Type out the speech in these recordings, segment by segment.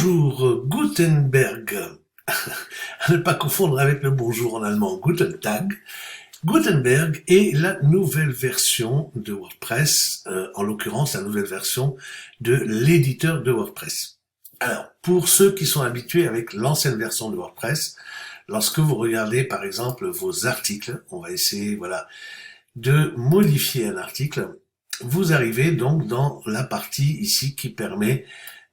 Bonjour, Gutenberg, à ne pas confondre avec le bonjour en allemand, Guten Tag. Gutenberg est la nouvelle version de WordPress, en l'occurrence la nouvelle version de l'éditeur de WordPress. Alors, pour ceux qui sont habitués avec l'ancienne version de WordPress, lorsque vous regardez par exemple vos articles, on va essayer de modifier un article, vous arrivez donc dans la partie ici qui permet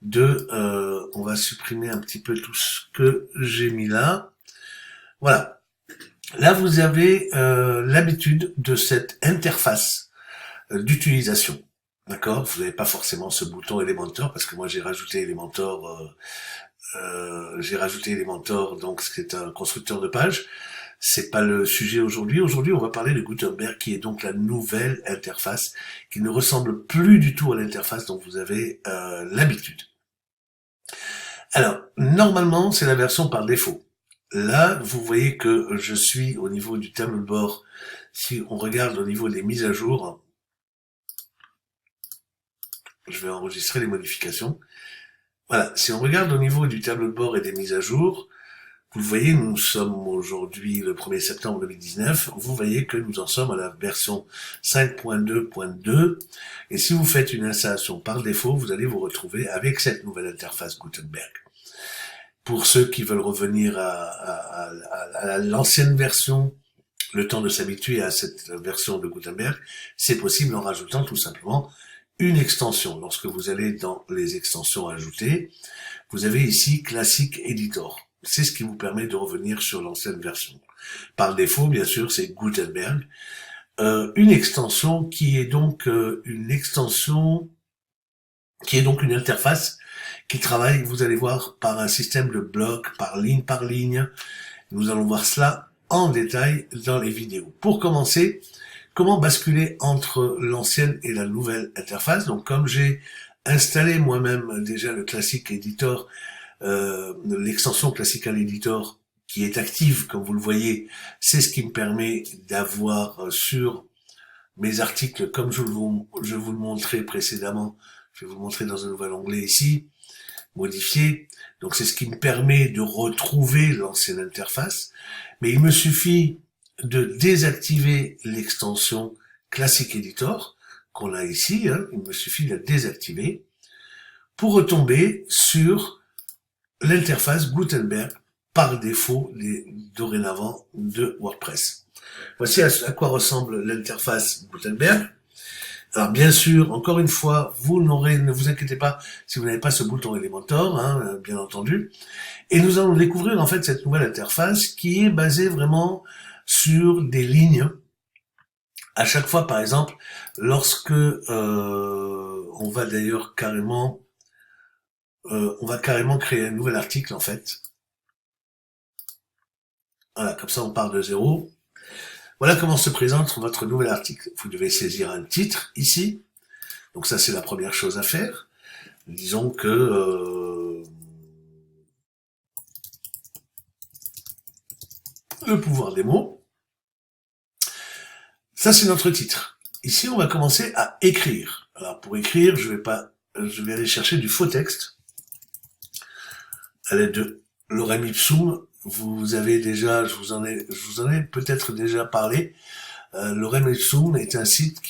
on va supprimer un petit peu tout ce que j'ai mis là. Voilà. Là, vous avez l'habitude de cette interface d'utilisation. D'accord? Vous n'avez pas forcément ce bouton Elementor parce que moi j'ai rajouté Elementor. Donc c'est un constructeur de page. C'est pas le sujet aujourd'hui. Aujourd'hui, on va parler de Gutenberg, qui est donc la nouvelle interface, qui ne ressemble plus du tout à l'interface dont vous avez l'habitude. Alors, normalement, c'est la version par défaut. Là, vous voyez que je suis au niveau du tableau de bord. Si on regarde au niveau des mises à jour, je vais enregistrer les modifications. Voilà, si on regarde au niveau du tableau de bord et des mises à jour, vous voyez, nous sommes aujourd'hui le 1er septembre 2019, vous voyez que nous en sommes à la version 5.2.2, et si vous faites une installation par défaut, vous allez vous retrouver avec cette nouvelle interface Gutenberg. Pour ceux qui veulent revenir à l'ancienne version, le temps de s'habituer à cette version de Gutenberg, c'est possible en rajoutant tout simplement une extension. Lorsque vous allez dans les extensions ajoutées, vous avez ici Classic Editor. C'est ce qui vous permet de revenir sur l'ancienne version. Par défaut, bien sûr, c'est Gutenberg. Une extension qui est donc une interface qui travaille, vous allez voir, par un système de blocs, par ligne. Nous allons voir cela en détail dans les vidéos. Pour commencer, comment basculer entre l'ancienne et la nouvelle interface? Donc, comme j'ai installé moi-même déjà le Classic Editor, l'extension Classical Editor qui est active, comme vous le voyez, c'est ce qui me permet d'avoir sur mes articles, comme je vous le montrais précédemment, je vais vous montrer dans un nouvel onglet ici, modifier. Donc c'est ce qui me permet de retrouver l'ancienne interface, mais il me suffit de désactiver l'extension Classic Editor qu'on a ici, il me suffit de la désactiver pour retomber sur l'interface Gutenberg par défaut dorénavant de WordPress. Voici à quoi ressemble l'interface Gutenberg. Alors bien sûr, encore une fois, ne vous inquiétez pas si vous n'avez pas ce bouton Elementor, bien entendu. Et nous allons découvrir en fait cette nouvelle interface qui est basée vraiment sur des lignes. À chaque fois, par exemple, lorsque on va d'ailleurs carrément créer un nouvel article en fait. Voilà, comme ça on part de zéro. Voilà comment se présente votre nouvel article. Vous devez saisir un titre ici. Donc ça c'est la première chose à faire. Disons que le pouvoir des mots. Ça c'est notre titre. Ici on va commencer à écrire. Alors pour écrire, je vais aller chercher du faux texte. À l'aide de Lorem Ipsum, vous avez déjà, je vous en ai peut-être déjà parlé. Lorem Ipsum est un site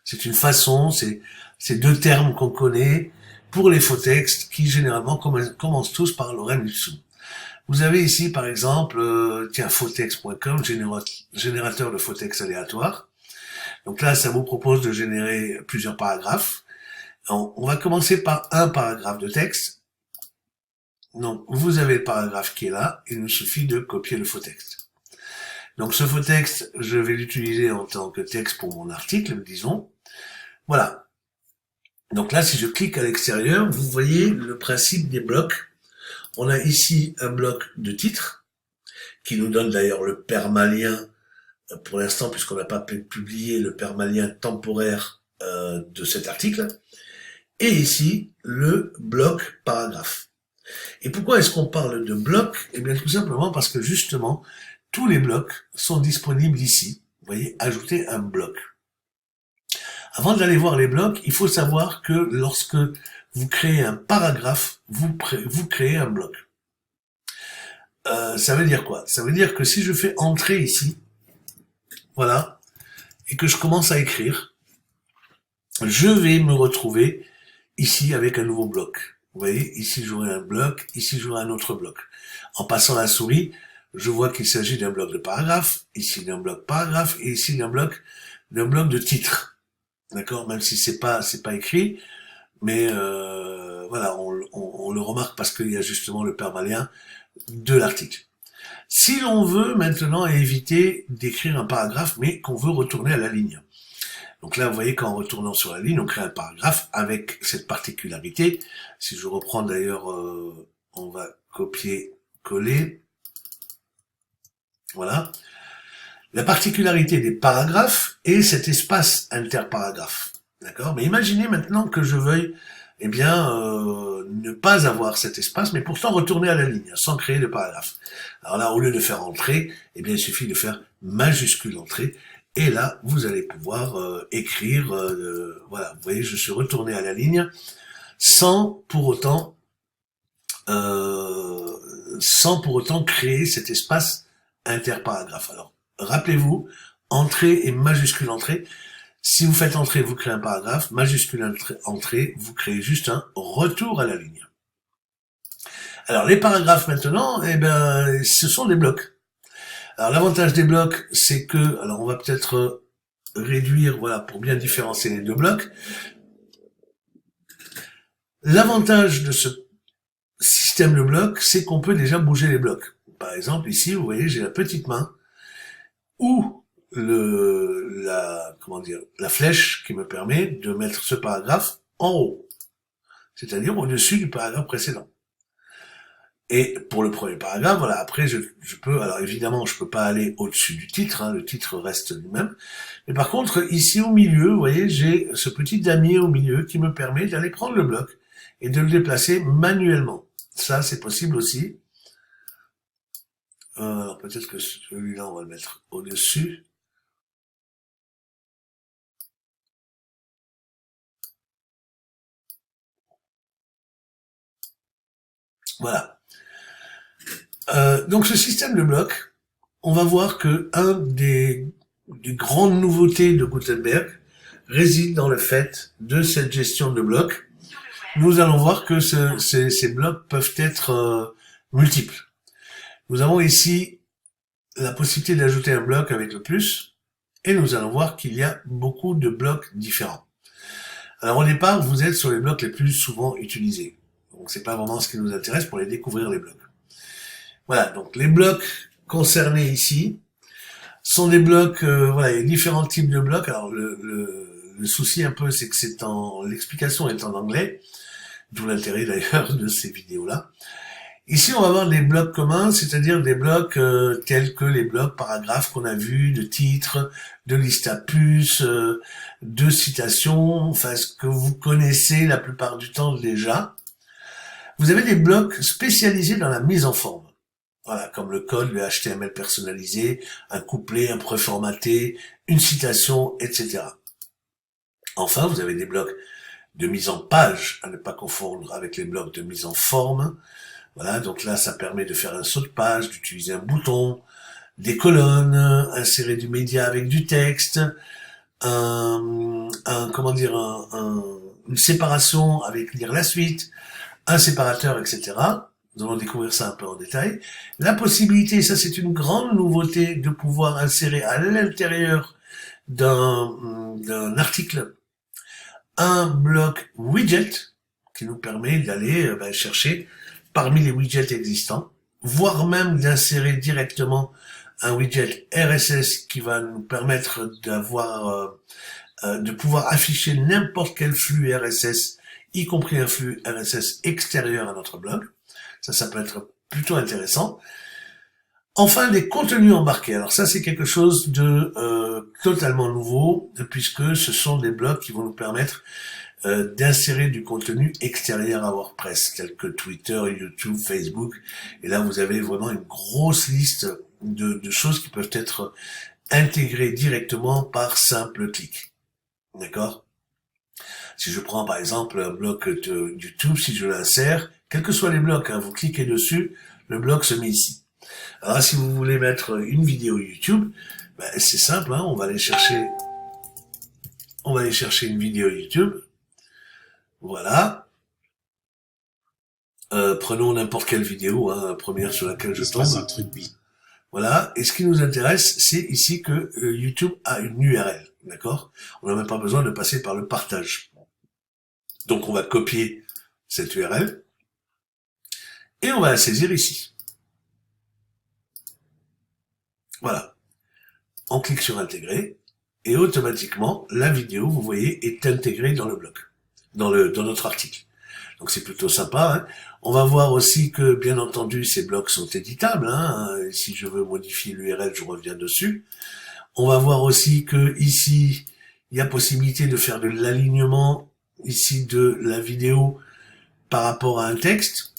c'est une façon, c'est deux termes qu'on connaît pour les faux textes qui généralement commencent tous par Lorem Ipsum. Vous avez ici par exemple, fautexte.com, générateur de faux textes aléatoires. Donc là, ça vous propose de générer plusieurs paragraphes. On va commencer par un paragraphe de texte. Donc, vous avez le paragraphe qui est là, il nous suffit de copier le faux texte. Donc, ce faux texte, je vais l'utiliser en tant que texte pour mon article, disons. Voilà. Donc là, si je clique à l'extérieur, vous voyez le principe des blocs. On a ici un bloc de titre, qui nous donne d'ailleurs le permalien, pour l'instant, puisqu'on n'a pas publié le permalien temporaire de cet article. Et ici, le bloc paragraphe. Et pourquoi est-ce qu'on parle de blocs? Eh bien, tout simplement parce que justement, tous les blocs sont disponibles ici. Vous voyez, ajouter un bloc. Avant d'aller voir les blocs, il faut savoir que lorsque vous créez un paragraphe, vous créez un bloc. Ça veut dire quoi? Ça veut dire que si je fais entrer ici, voilà, et que je commence à écrire, je vais me retrouver ici avec un nouveau bloc. Vous voyez, ici j'aurai un bloc, ici j'aurai un autre bloc. En passant la souris, je vois qu'il s'agit d'un bloc de paragraphe, ici d'un bloc paragraphe, et ici d'un bloc de titre. D'accord? Même si c'est pas écrit, mais voilà, on le remarque parce qu'il y a justement le permalien de l'article. Si l'on veut maintenant éviter d'écrire un paragraphe, mais qu'on veut retourner à la ligne. Donc là, vous voyez qu'en retournant sur la ligne, on crée un paragraphe avec cette particularité. Si je reprends d'ailleurs, on va copier, coller. Voilà. La particularité des paragraphes est cet espace interparagraphe. D'accord? Mais imaginez maintenant que je veuille, eh bien, ne pas avoir cet espace, mais pourtant retourner à la ligne, sans créer de paragraphe. Alors là, au lieu de faire entrer, eh bien, il suffit de faire majuscule entrée. Et là, vous allez pouvoir écrire, voilà, vous voyez, je suis retourné à la ligne, sans pour autant créer cet espace interparagraphe. Alors, rappelez-vous, entrée et majuscule entrée. Si vous faites entrer, vous créez un paragraphe, majuscule entrée, vous créez juste un retour à la ligne. Alors, les paragraphes maintenant, eh ben, ce sont des blocs. Alors, l'avantage des blocs, c'est que, alors on va peut-être réduire, voilà, pour bien différencier les deux blocs. L'avantage de ce système de blocs, c'est qu'on peut déjà bouger les blocs. Par exemple, ici, vous voyez, j'ai la petite main ou la flèche qui me permet de mettre ce paragraphe en haut, c'est-à-dire au-dessus du paragraphe précédent. Et pour le premier paragraphe, voilà, après je peux, alors évidemment je peux pas aller au-dessus du titre, hein, le titre reste lui-même, mais par contre ici au milieu, vous voyez, j'ai ce petit damier au milieu qui me permet d'aller prendre le bloc et de le déplacer manuellement. Ça c'est possible aussi. Alors peut-être que celui-là on va le mettre au-dessus. Voilà. Donc ce système de blocs, on va voir que un des grandes nouveautés de Gutenberg réside dans le fait de cette gestion de blocs. Nous allons voir que ces blocs peuvent être multiples. Nous avons ici la possibilité d'ajouter un bloc avec le plus, et nous allons voir qu'il y a beaucoup de blocs différents. Alors au départ, vous êtes sur les blocs les plus souvent utilisés. Donc c'est pas vraiment ce qui nous intéresse pour les découvrir les blocs. Voilà, donc les blocs concernés ici sont des blocs, voilà, il y a différents types de blocs. Alors le souci un peu, c'est que l'explication est en anglais, d'où l'intérêt d'ailleurs de ces vidéos-là. Ici, on va voir des blocs communs, c'est-à-dire des blocs tels que les blocs paragraphes qu'on a vus, de titres, de listes à puces, de citations, enfin ce que vous connaissez la plupart du temps déjà. Vous avez des blocs spécialisés dans la mise en forme. Voilà, comme le code, le HTML personnalisé, un couplet, un préformaté, une citation, etc. Enfin, vous avez des blocs de mise en page, à ne pas confondre avec les blocs de mise en forme. Voilà, donc là, ça permet de faire un saut de page, d'utiliser un bouton, des colonnes, insérer du média avec du texte, une séparation avec lire la suite, un séparateur, etc. Nous allons découvrir ça un peu en détail. La possibilité, ça c'est une grande nouveauté, de pouvoir insérer à l'intérieur d'un article un bloc widget qui nous permet d'aller chercher parmi les widgets existants, voire même d'insérer directement un widget RSS qui va nous permettre de pouvoir afficher n'importe quel flux RSS, y compris un flux RSS extérieur à notre blog. Ça peut être plutôt intéressant. Enfin, des contenus embarqués. Alors ça, c'est quelque chose de totalement nouveau, puisque ce sont des blocs qui vont nous permettre d'insérer du contenu extérieur à WordPress, tel que Twitter, YouTube, Facebook. Et là, vous avez vraiment une grosse liste de choses qui peuvent être intégrées directement par simple clic. D'accord ? Si je prends par exemple un bloc de YouTube, si je l'insère, quels que soient les blocs, hein, vous cliquez dessus, le bloc se met ici. Alors si vous voulez mettre une vidéo YouTube, ben, c'est simple, hein, on va aller chercher une vidéo YouTube. Voilà. Prenons n'importe quelle vidéo, hein, la première sur laquelle je tombe. Un truc bi. Voilà. Et ce qui nous intéresse, c'est ici que YouTube a une URL, d'accord? On n'a même pas besoin de passer par le partage. Donc on va copier cette URL et on va la saisir ici. Voilà. On clique sur intégrer et automatiquement la vidéo, vous voyez, est intégrée dans le bloc, dans notre article. Donc c'est plutôt sympa. Hein. On va voir aussi que, bien entendu, ces blocs sont éditables. Hein. Si je veux modifier l'URL, je reviens dessus. On va voir aussi que ici, il y a possibilité de faire de l'alignement ici de la vidéo par rapport à un texte.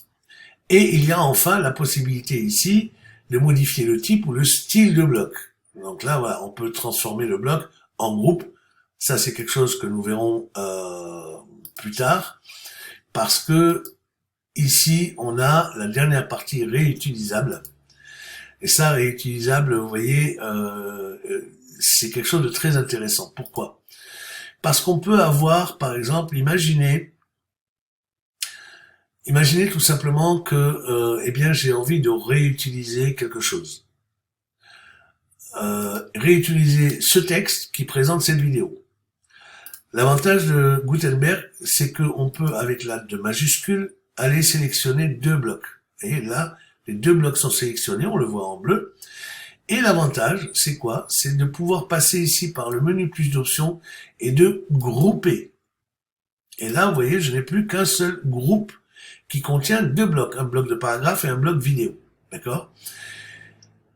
Et il y a enfin la possibilité ici de modifier le type ou le style de bloc. Donc là, voilà, on peut transformer le bloc en groupe. Ça, c'est quelque chose que nous verrons plus tard. Parce que ici, on a la dernière partie réutilisable. Et ça, réutilisable, vous voyez, c'est quelque chose de très intéressant. Pourquoi? Parce qu'on peut avoir, par exemple, imaginez tout simplement que, eh bien, j'ai envie de réutiliser quelque chose. Réutiliser ce texte qui présente cette vidéo. L'avantage de Gutenberg, c'est qu'on peut, avec la de majuscule, aller sélectionner deux blocs. Et là, les deux blocs sont sélectionnés, on le voit en bleu. Et l'avantage, c'est quoi? C'est de pouvoir passer ici par le menu plus d'options et de grouper. Et là, vous voyez, je n'ai plus qu'un seul groupe qui contient deux blocs, un bloc de paragraphe et un bloc vidéo. D'accord?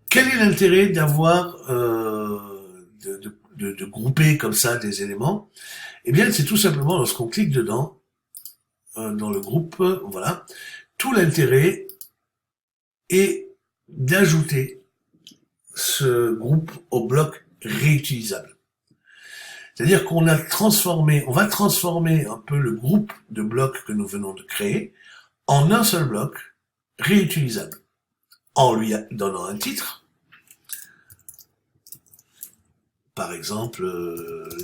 Quel est l'intérêt d'avoir de grouper comme ça des éléments? Eh bien, c'est tout simplement lorsqu'on clique dedans, dans le groupe, voilà, tout l'intérêt est d'ajouter ce groupe au bloc réutilisable. C'est-à-dire qu'on va transformer un peu le groupe de blocs que nous venons de créer en un seul bloc réutilisable, en lui donnant un titre. Par exemple,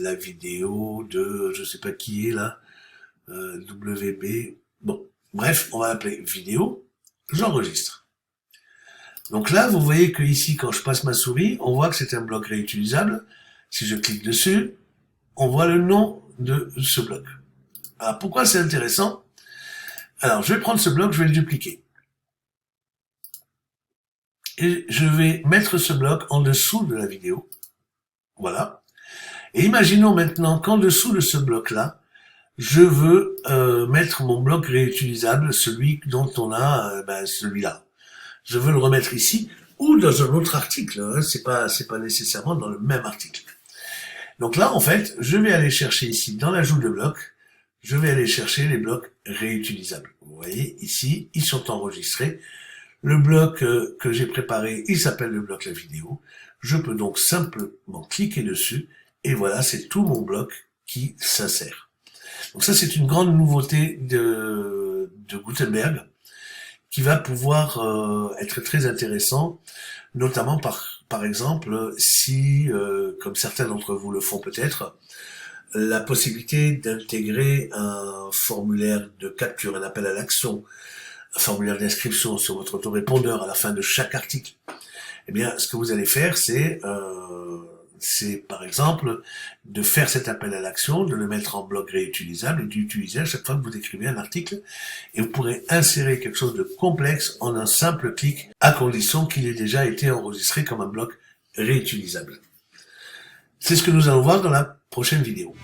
la vidéo de, je sais pas qui est là, WB. Bon, bref, on va l'appeler vidéo. J'enregistre. Donc là, vous voyez que ici, quand je passe ma souris, on voit que c'est un bloc réutilisable. Si je clique dessus, on voit le nom de ce bloc. Alors, pourquoi c'est intéressant? Alors, je vais prendre ce bloc, je vais le dupliquer. Et je vais mettre ce bloc en dessous de la vidéo. Voilà. Et imaginons maintenant qu'en dessous de ce bloc-là, je veux mettre mon bloc réutilisable, celui dont on a, celui-là. Je veux le remettre ici ou dans un autre article. Hein. C'est pas nécessairement dans le même article. Donc là, en fait, je vais aller chercher ici dans l'ajout de blocs, je vais aller chercher les blocs réutilisables. Vous voyez ici, ils sont enregistrés. Le bloc que j'ai préparé, il s'appelle le bloc la vidéo. Je peux donc simplement cliquer dessus et voilà, c'est tout mon bloc qui s'insère. Donc ça, c'est une grande nouveauté de Gutenberg qui va pouvoir être très intéressant, notamment par exemple si, comme certains d'entre vous le font peut-être, la possibilité d'intégrer un formulaire de capture, un appel à l'action, un formulaire d'inscription sur votre autorépondeur à la fin de chaque article. Eh bien, ce que vous allez faire, c'est par exemple de faire cet appel à l'action, de le mettre en bloc réutilisable et d'utiliser à chaque fois que vous écrivez un article. Et vous pourrez insérer quelque chose de complexe en un simple clic, à condition qu'il ait déjà été enregistré comme un bloc réutilisable. C'est ce que nous allons voir dans la prochaine vidéo.